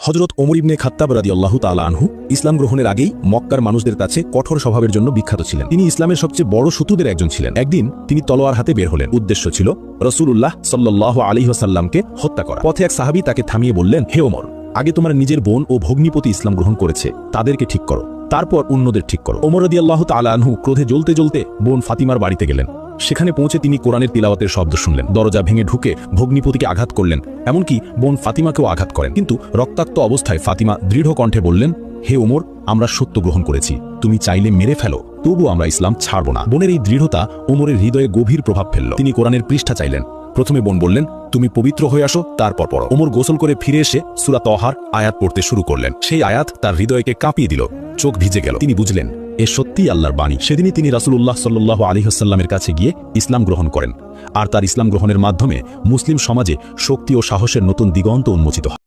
হযরত ওমর ইবনে খাত্তাব রাদিয়াল্লাহু তাআলা আনহু ইসলাম গ্রহণের আগেই মক্কার মানুষদের কাছে কঠোর স্বভাবের জন্য বিখ্যাত ছিলেন। তিনি ইসলামের সবচেয়ে বড় শত্রুদের একজন ছিলেন। একদিন তিনি তলোয়ার হাতে বের হলেন। উদ্দেশ্য ছিল রাসূলুল্লাহ সাল্লাল্লাহু আলাইহি ওয়াসাল্লামকে হত্যা করা। পথে এক সাহাবী তাকে থামিয়ে বললেন, হে ওমর, আগে তোমার নিজের বোন ও ভগ্নিপতি ইসলাম গ্রহণ করেছে, তাদেরকে ঠিক করো, তারপর অন্যদের ঠিক করো। ওমর রাদিয়াল্লাহু তাআলা আনহু ক্রোধে জ্বলতে জ্বলতে বোন ফাতিমার বাড়িতে গেলেন। সেখানে পৌঁছে তিনি কোরআনের তিলাওয়াতের শব্দ শুনলেন। দরজা ভেঙে ঢুকে ভগ্নিপতিকে আঘাত করলেন, এমনকি বোন ফাতিমাকেও আঘাত করেন। কিন্তু রক্তাক্ত অবস্থায় ফাতিমা দৃঢ় কণ্ঠে বললেন, হে ওমর, আমরা সত্য গ্রহণ করেছি, তুমি চাইলে মেরে ফেলো, তবু আমরা ইসলাম ছাড়ব না। বোনের এই দৃঢ়তা ওমরের হৃদয়ে গভীর প্রভাব ফেলল। তিনি কোরআনের পৃষ্ঠা চাইলেন। প্রথমে বোন বললেন, তুমি পবিত্র হয়ে আসো, তারপর পড়ো। ওমর গোসল করে ফিরে এসে সূরা তহার আয়াত পড়তে শুরু করলেন। সেই আয়াত তার হৃদয়কে কাঁপিয়ে দিল, চোখ ভিজে গেল। তিনি বুঝলেন এ সত্যিই আল্লাহর বাণী। সেদিনই তিনি রাসূলুল্লাহ সাল্লাল্লাহু আলাইহি ওয়াসাল্লামের কাছে গিয়ে ইসলাম গ্রহণ করেন। আর তার ইসলাম গ্রহণের মাধ্যমে মুসলিম সমাজে শক্তি ও সাহসের নতুন দিগন্ত উন্মোচিত হয়।